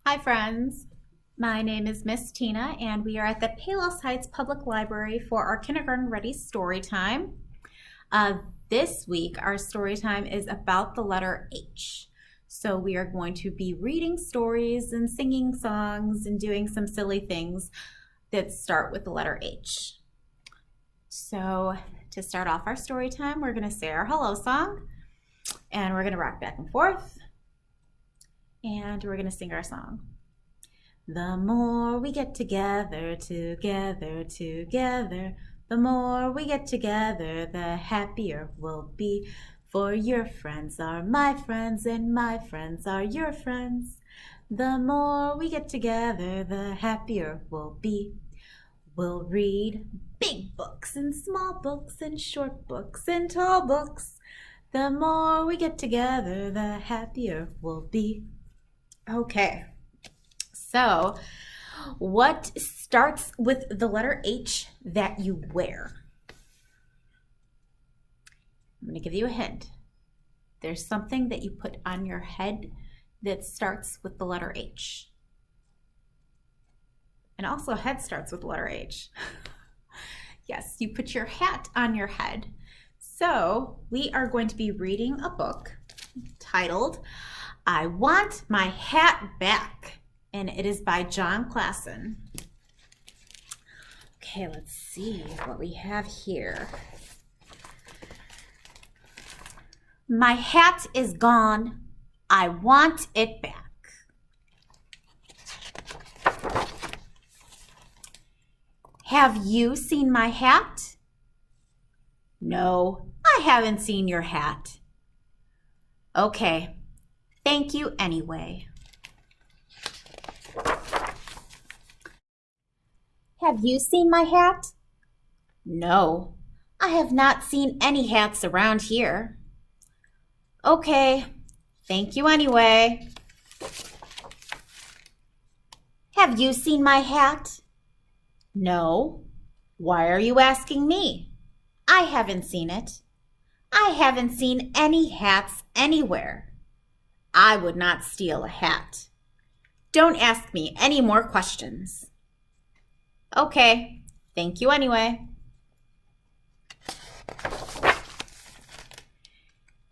Hi friends, my name is Miss Tina and we are at the Palos Heights Public Library for our kindergarten ready story time. This week our story time is about the letter H. So we are going to be reading stories and singing songs and doing some silly things that start with the letter H. So to start off our story time, we're going to say our hello song and we're going to rock back and forth. And we're going to sing our song. The more we get together, together, the more we get together, the happier we'll be. For your friends are my friends and my friends are your friends. The more we get together, the happier we'll be. We'll read big books and small books and short books and tall books. The more we get together, the happier we'll be. Okay, so what starts with the letter H that you wear? I'm going to give you a hint. There's something that you put on your head that starts with the letter H. And also head starts with the letter H. Yes, you put your hat on your head. So we are going to be reading a book titled I Want My Hat Back, and it is by John Klassen. Okay, let's see what we have here. My hat is gone. I want it back. Have you seen my hat? No, I haven't seen your hat. Okay. Thank you anyway. Have you seen my hat? No, I have not seen any hats around here. Okay, thank you anyway. Have you seen my hat? No. Why are you asking me? I haven't seen it. I haven't seen any hats anywhere. I would not steal a hat. Don't ask me any more questions. Okay, thank you anyway.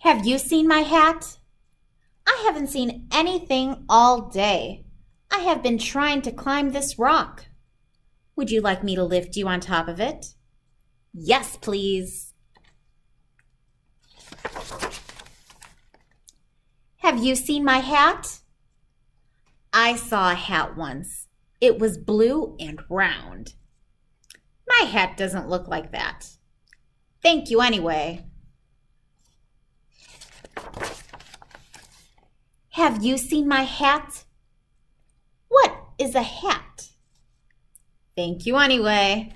Have you seen my hat? I haven't seen anything all day. I have been trying to climb this rock. Would you like me to lift you on top of it? Yes, please. Have you seen my hat? I saw a hat once. It was blue and round. My hat doesn't look like that. Thank you anyway. Have you seen my hat? What is a hat? Thank you anyway.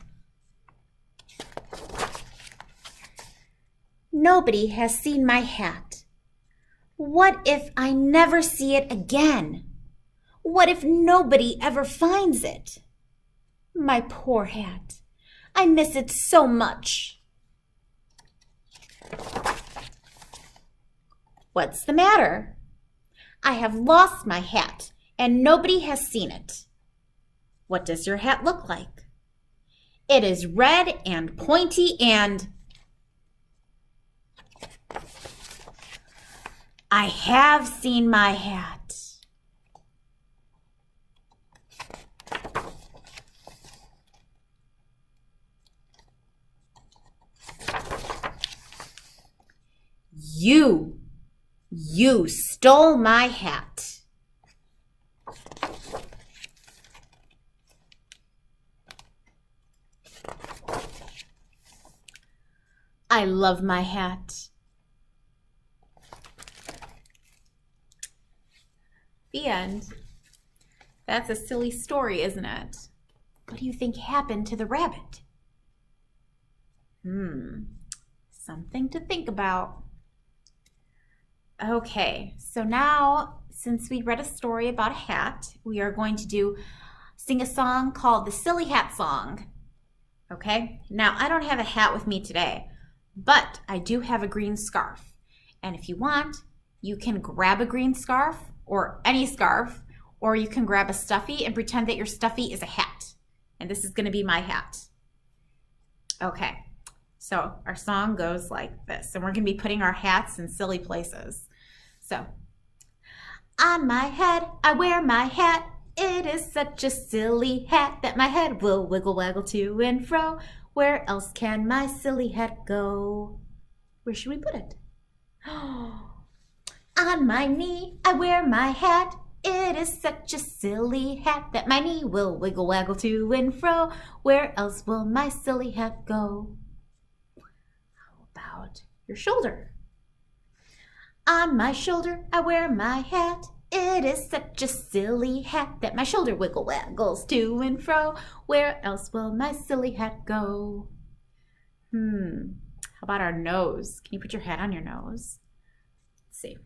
Nobody has seen my hat. What if I never see it again? What if nobody ever finds it? My poor hat. I miss it so much. What's the matter? I have lost my hat and nobody has seen it. What does your hat look like? It is red and pointy and... I have seen my hat. You stole my hat. I love my hat. The end. That's a silly story, isn't it? What do you think happened to the rabbit? Something to think about. Okay, so now, since we read a story about a hat, we are going to sing a song called the Silly Hat Song. Okay, now I don't have a hat with me today, but I do have a green scarf. And if you want, you can grab a green scarf or any scarf, or you can grab a stuffy and pretend that your stuffy is a hat. And this is going to be my hat. Okay, so our song goes like this, and we're going to be putting our hats in silly places. So, on my head, I wear my hat. It is such a silly hat that my head will wiggle waggle to and fro. Where else can my silly hat go? Where should we put it? On my knee, I wear my hat. It is such a silly hat that my knee will wiggle waggle to and fro. Where else will my silly hat go? How about your shoulder? On my shoulder, I wear my hat. It is such a silly hat that my shoulder wiggle waggles to and fro. Where else will my silly hat go? How about our nose? Can you put your hat on your nose? Let's see.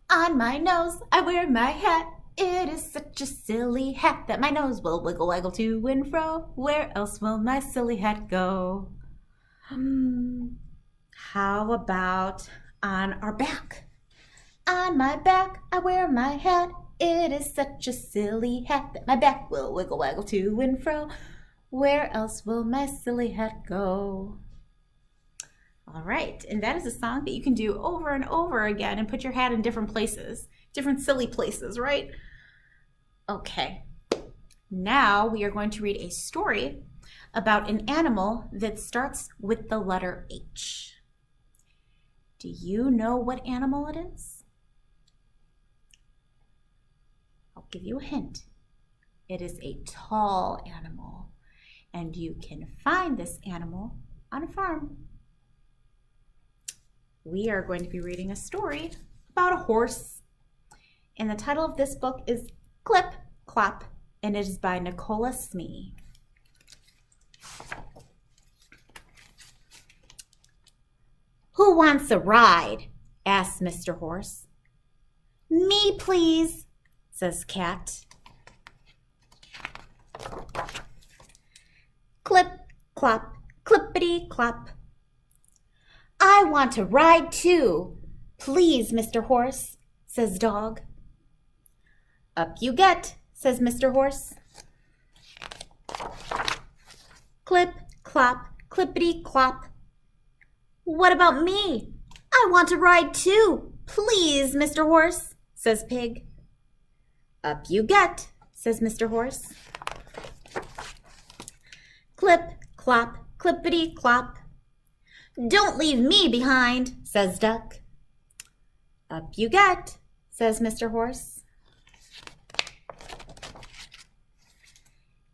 On my nose, I wear my hat. It is such a silly hat that my nose will wiggle waggle to and fro. Where else will my silly hat go? How about on our back? On my back, I wear my hat. It is such a silly hat that my back will wiggle waggle to and fro. Where else will my silly hat go? All right, and that is a song that you can do over and over again and put your hat in different places, different silly places, right? Okay, now we are going to read a story about an animal that starts with the letter H. Do you know what animal it is? I'll give you a hint. It is a tall animal, and you can find this animal on a farm. We are going to be reading a story about a horse. And the title of this book is Clip-Clop, and it is by Nicola Smee. Who wants a ride? Asks Mr. Horse. Me, please, says Cat. Clip-clop, clippity-clop. I want to ride too. Please, Mr. Horse, says Dog. Up you get, says Mr. Horse. Clip-clop, clippity-clop. What about me? I want to ride too. Please, Mr. Horse, says Pig. Up you get, says Mr. Horse. Clip-clop, clippity-clop. Don't leave me behind, says Duck. Up you get, says Mr. Horse.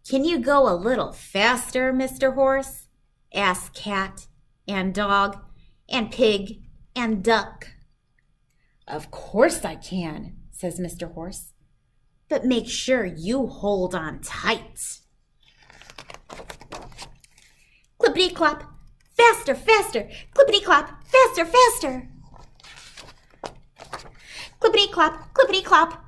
Can you go a little faster, Mr. Horse? Asked Cat and Dog and Pig and Duck. Of course I can, says Mr. Horse. But make sure you hold on tight. Clippity-clop. Faster, faster, clippity-clop, faster, faster. Clippity-clop, clippity-clop.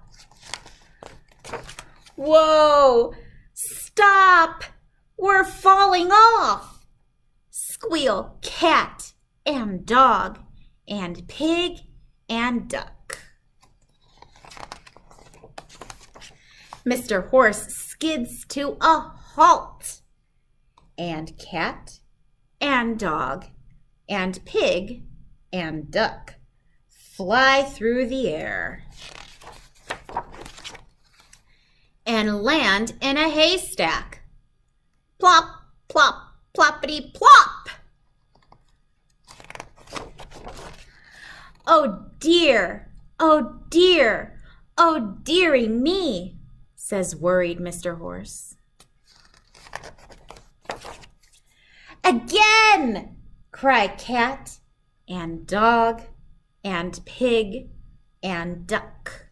Whoa, stop, we're falling off. Squeal, Cat and Dog and Pig and Duck. Mr. Horse skids to a halt, and Cat and Dog and Pig and Duck fly through the air and land in a haystack. Plop, plop, ploppity plop. Oh dear, oh dear, oh dearie me, says worried Mr. Horse. Again, cry Cat and Dog and Pig and Duck.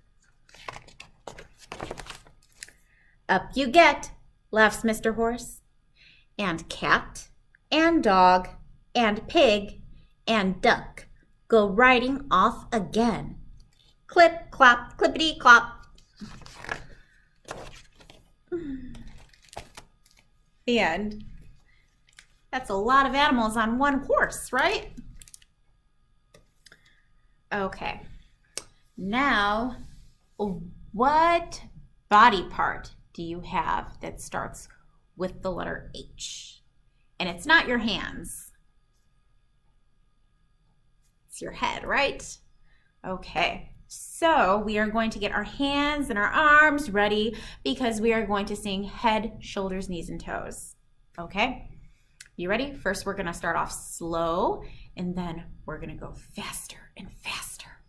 Up you get, laughs Mr. Horse, and Cat and Dog and Pig and Duck go riding off again. Clip, clop, clippity, clop. The end. That's a lot of animals on one horse, right? Okay. Now, What body part do you have that starts with the letter H? And it's not your hands. It's your head, right? Okay, so we are going to get our hands and our arms ready because we are going to sing head, shoulders, knees, and toes. Okay, you ready? First, we're gonna start off slow, and then we're gonna go faster and faster.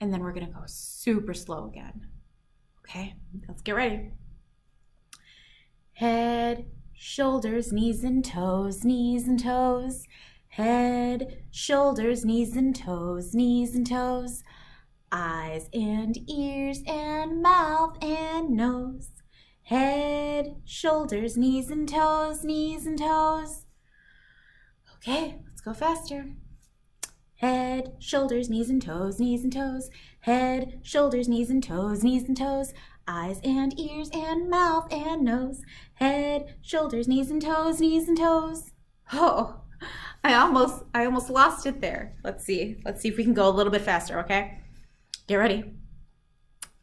And then we're gonna go super slow again. Okay, let's get ready. Head, shoulders, knees, and toes, knees and toes. Head, shoulders, knees and toes, knees and toes. Eyes and ears and mouth and nose. Head, shoulders, knees and toes, knees and toes. Okay, let's go faster. Head, shoulders, knees and toes, knees and toes. Head, shoulders, knees and toes, knees and toes. Eyes and ears and mouth and nose. Head, shoulders, knees and toes, knees and toes. Oh, I almost lost it there. Let's see if we can go a little bit faster, okay? Get ready.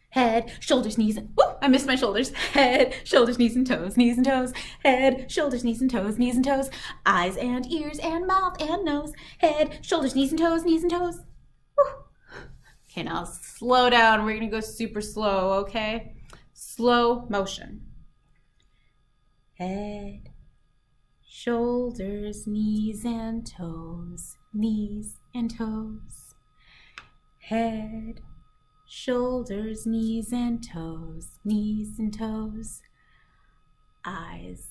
Head, shoulders, knees, and, woo, I missed my shoulders. Head, shoulders, knees, and toes, knees and toes. Head, shoulders, knees, and toes, knees and toes. Eyes and ears and mouth and nose. Head, shoulders, knees, and toes, knees and toes. Woo. Okay, now slow down. We're gonna go super slow, okay? Slow motion. Head, shoulders, knees, and toes, knees and toes. Head, shoulders, knees, and toes, knees and toes. Eyes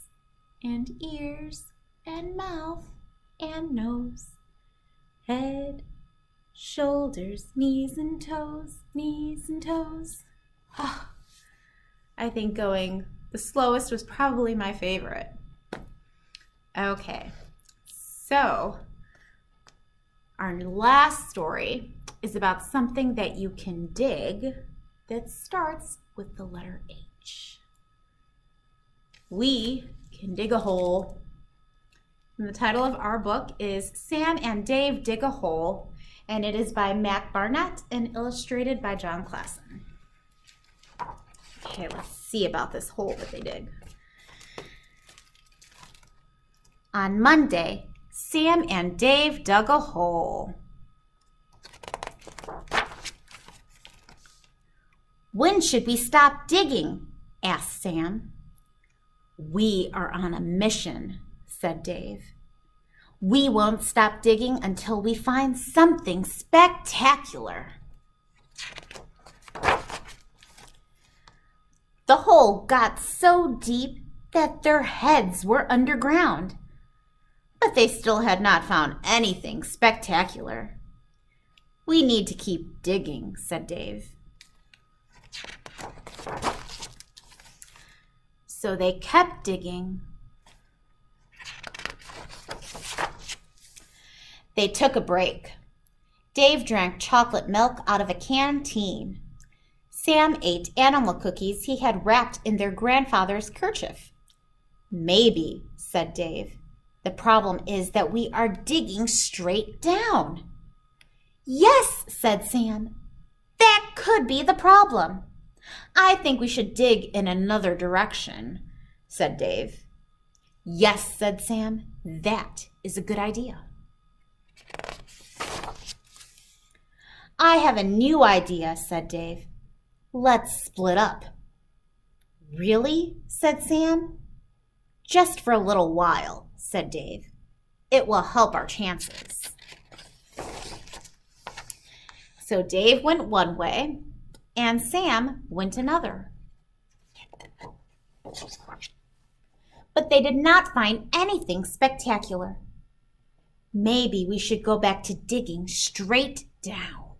and ears and mouth and nose. Head, shoulders, knees, and toes, knees and toes. Oh, I think going the slowest was probably my favorite. Okay, so our last story is about something that you can dig that starts with the letter H. We can dig a hole. And the title of our book is Sam and Dave Dig a Hole, and it is by Barnett and illustrated by John Klassen. Okay, let's see about this hole that they dig. On Monday, Sam and Dave dug a hole. When should we stop digging? Asked Sam. We are on a mission, said Dave. We won't stop digging until we find something spectacular. The hole got so deep that their heads were underground, but they still had not found anything spectacular. We need to keep digging, said Dave. So they kept digging. They took a break. Dave drank chocolate milk out of a canteen. Sam ate animal cookies he had wrapped in their grandfather's kerchief. Maybe, said Dave. The problem is that we are digging straight down. Yes, said Sam. That could be the problem. I think we should dig in another direction, said Dave. Yes, said Sam. That is a good idea. I have a new idea, said Dave. Let's split up. Really? Said Sam. Just for a little while, said Dave. It will help our chances. So Dave went one way, and Sam went another. But they did not find anything spectacular. Maybe we should go back to digging straight down,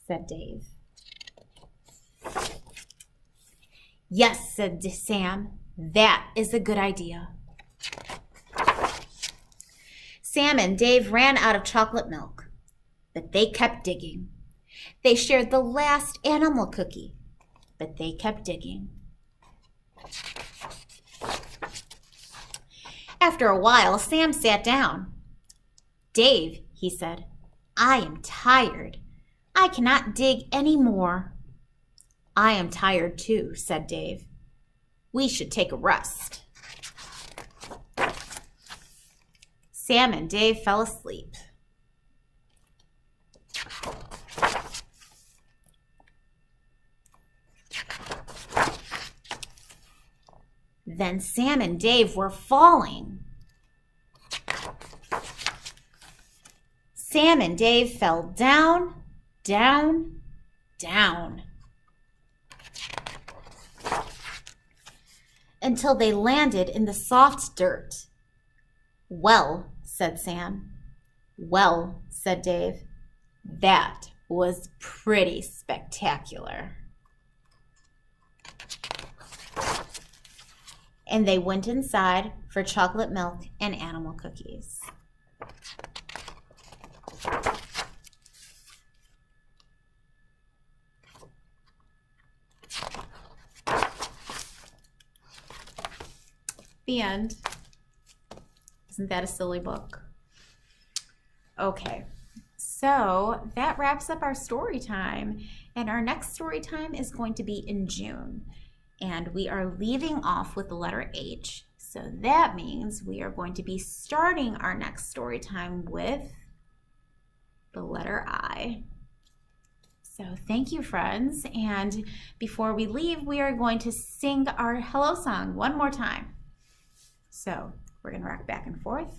said Dave. Yes, said Sam. That is a good idea. Sam and Dave ran out of chocolate milk, but they kept digging. They shared the last animal cookie, but they kept digging. After a while, Sam sat down. Dave, he said, I am tired. I cannot dig any more. I am tired too, said Dave. We should take a rest. Sam and Dave fell asleep. Then Sam and Dave were falling. Sam and Dave fell down, down, down, until they landed in the soft dirt. Well, said Sam. Well, said Dave. That was pretty spectacular. And they went inside for chocolate milk and animal cookies. The end. Isn't that a silly book? Okay, so that wraps up our story time. And our next story time is going to be in June. And we are leaving off with the letter H. So that means we are going to be starting our next story time with the letter I. So thank you, friends. And before we leave, we are going to sing our hello song one more time. So we're going to rock back and forth.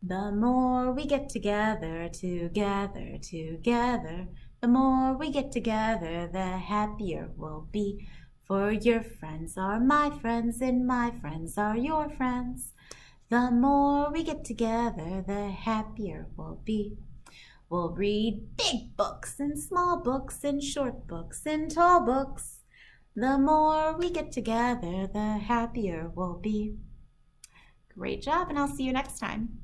The more we get together, together, together, the more we get together, the happier we'll be. For your friends are my friends, and my friends are your friends. The more we get together, the happier we'll be. We'll read big books and small books and short books and tall books. The more we get together, the happier we'll be. Great job, and I'll see you next time.